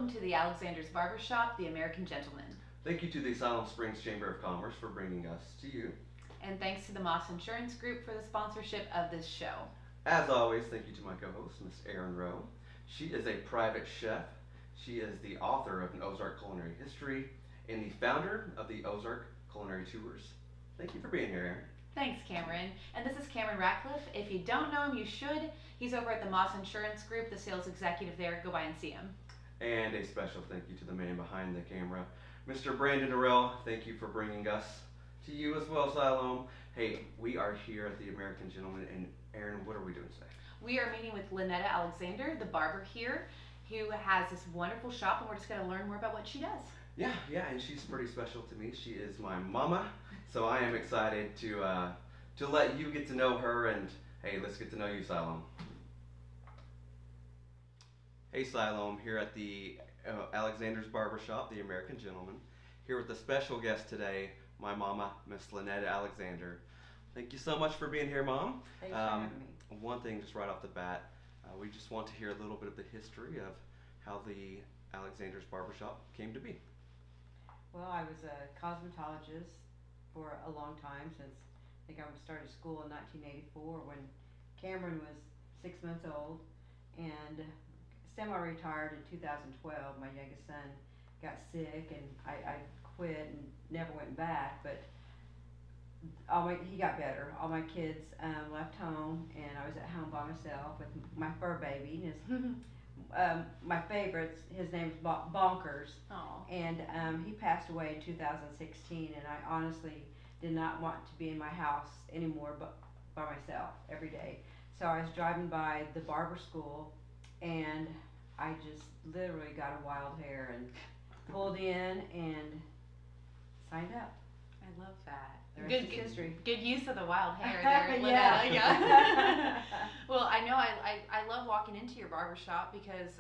welcome to the Alexander's Barber Shop, the American Gentleman. Thank you to the Siloam Springs Chamber of Commerce for bringing us to you. And thanks to the Moss Insurance Group for the sponsorship of this show. As always, thank you to my co-host, Miss Erin Rowe. She is a private chef. She is the author of An Ozark Culinary History and the founder of the Ozark Culinary Tours. Thank you for being here, Erin. Thanks, Cameron. And this is Cameron Ratcliffe. If you don't know him, you should. He's over at the Moss Insurance Group, the sales executive there. Go by and see him. And a special thank you to the man behind the camera, Mr. Brandon Norrell. Thank you for bringing us to you as well, Siloam. Hey, we are here at the American Gentleman, and Erin, what are we doing today? We are meeting with Lynetta Alexander, the barber here, who has this wonderful shop, and we're just going to learn more about what she does. Yeah, and she's pretty special to me. She is my mama, so I am excited to let you get to know her, and hey, let's get to know you, Siloam. Hey, Siloam, here at the Alexander's Barber Shop, the American Gentleman, here with a special guest today, my mama, Miss Lynetta Alexander. Thank you so much for being here, Mom. Thanks for having me. One thing just right off the bat, we just want to hear a little bit of the history of how the Alexander's Barber Shop came to be. Well, I was a cosmetologist for a long time, since I think I started school in 1984 when Cameron was 6 months old, and semi-retired in 2012. My youngest son got sick, and I quit and never went back, but he got better. All my kids left home, and I was at home by myself with my fur baby. And my favorite, his name's Bonkers. Aww. And he passed away in 2016, and I honestly did not want to be in my house anymore but by myself every day. So I was driving by the barber school, and I just literally got a wild hair and pulled in and signed up. I love that. The rest is history. Good use of the wild hair there, Yeah. Lynetta. Yeah. Well, I know I love walking into your barber shop because,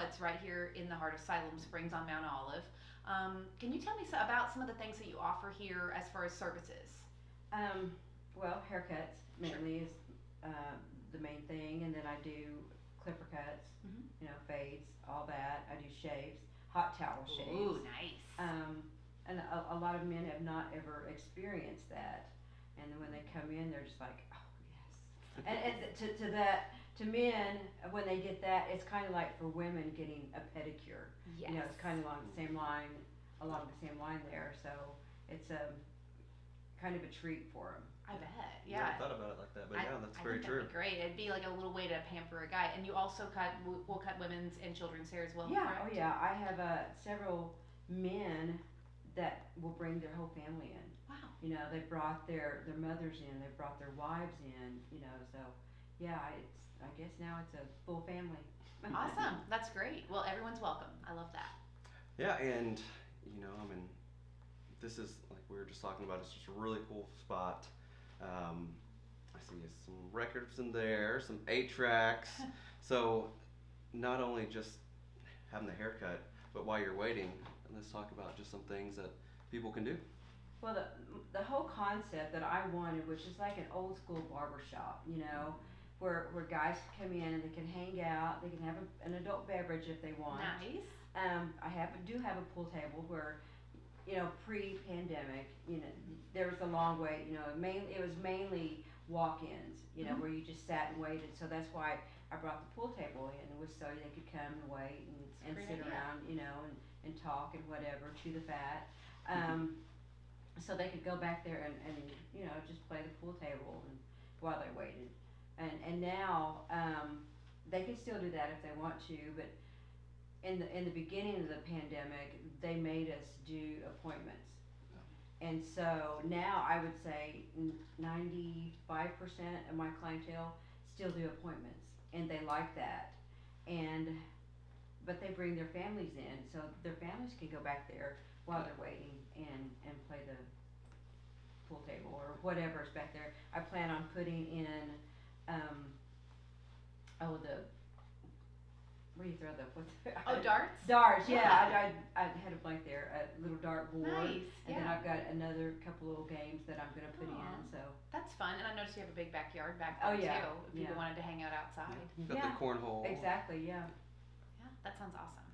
it's right here in the heart of Siloam Springs on Mount Olive. Can you tell me about some of the things that you offer here as far as services? Well, haircuts mainly is the main thing, and then I do clipper cuts, fades, all that. I do shaves, hot towel shaves. Ooh, nice. And a lot of men have not ever experienced that, and then when they come in, they're just like, oh yes. And to men, when they get that, it's kind of like for women getting a pedicure. Yes. It's kind of along the same line there. So it's a kind of a treat for them. I bet. Yeah. I never thought about it like that, but that's very true. That'd be great. It'd be like a little way to pamper a guy. And you also will cut women's and children's hair as well. Yeah. Correct? Oh yeah. I have several men that will bring their whole family in. Wow. They brought their mothers in, they brought their wives in, so yeah, I guess now it's a full family. Awesome. That's great. Well, everyone's welcome. I love that. Yeah, and this is, like we were just talking about, it's just a really cool spot. I see some records in there, some 8-tracks. So not only just having the haircut, but while you're waiting, let's talk about just some things that people can do. Well, the whole concept that I wanted, which is like an old school barber shop, where guys come in and they can hang out, they can have an adult beverage if they want. Nice. I do have a pool table where, pre-pandemic, there was a long wait. It was mainly walk-ins, where you just sat and waited. So that's why I brought the pool table in, was so they could come and wait and sit around, and talk and whatever, chew the fat. So they could go back there and just play the pool table and while they waited. And now they can still do that if they want to, but in the beginning of the pandemic, they made us do appointments. And so now I would say 95% of my clientele still do appointments, and they like that. But they bring their families in, so their families can go back there while they're waiting and play the pool table or whatever's back there. I plan on putting in where do you throw darts? Darts, yeah. I had a blank there, a little dart board. Nice. And then I've got another couple little games that I'm going to put in. So that's fun. And I noticed you have a big backyard back there too. If people wanted to hang out outside. Got the cornhole. Exactly. Yeah. Yeah, that sounds awesome.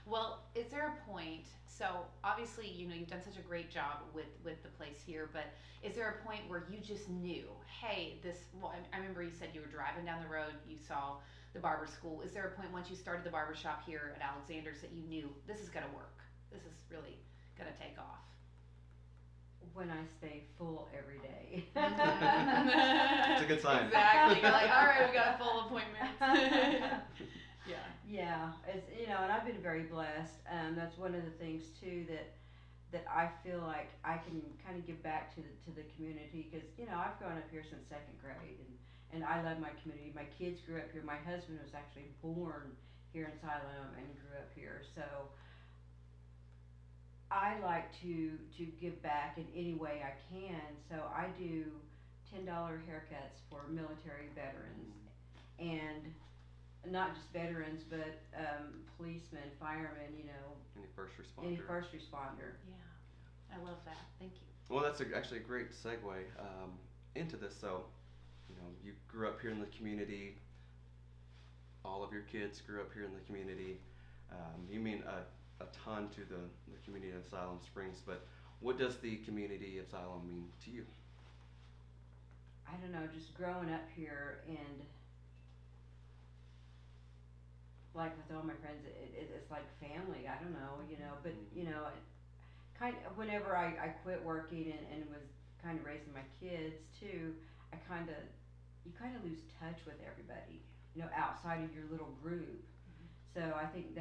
Well, is there a point? So obviously, you've done such a great job with the place here, but is there a point where you just knew, hey, this? Well, I remember you said you were driving down the road, you saw the barber school. Is there a point once you started the barber shop here at Alexander's that you knew this is gonna work? This is really gonna take off. When I stay full every day. It's a good sign. Exactly. You're like, all right, we got a full appointment. Yeah. Yeah, it's and I've been very blessed. That's one of the things too that I feel like I can kind of give back to the community because I've grown up here since second grade and I love my community. My kids grew up here. My husband was actually born here in Siloam and grew up here. So I like to give back in any way I can. So I do $10 haircuts for military veterans and not just veterans, but policemen, firemen, Any first responder. any first responder. Yeah. I love that. Thank you. Well, that's actually a great segue into this. So, you grew up here in the community. All of your kids grew up here in the community. You mean a ton to the community of Siloam Springs, but what does the community of Siloam mean to you? I don't know, just growing up here and like with all my friends, it's like family. I don't know, but kind of whenever I quit working and was kind of raising my kids too, you kind of lose touch with everybody, outside of your little group. So I think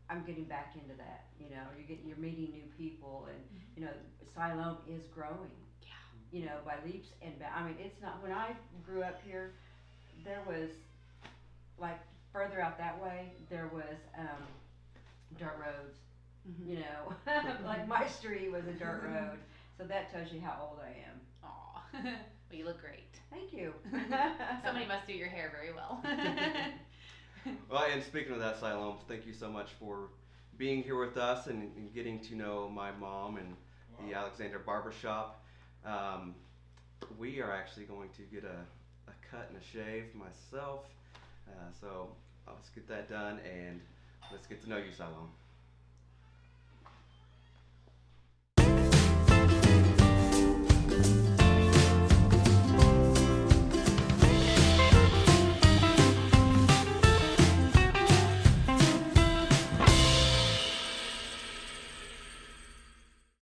I'm getting back into that. You're meeting new people, and Siloam is growing. Yeah. By leaps and bounds. I mean, it's not. When I grew up here, there was like further out that way. There was dirt roads. Like my street was a dirt road. So that tells you how old I am. Aw. Well, you look great. Thank you. Somebody must do your hair very well. Well, and speaking of that, Siloam, thank you so much for being here with us and getting to know my mom and the Alexander Barber Shop. We are actually going to get a cut and a shave myself. So let's get that done and let's get to know you, Siloam.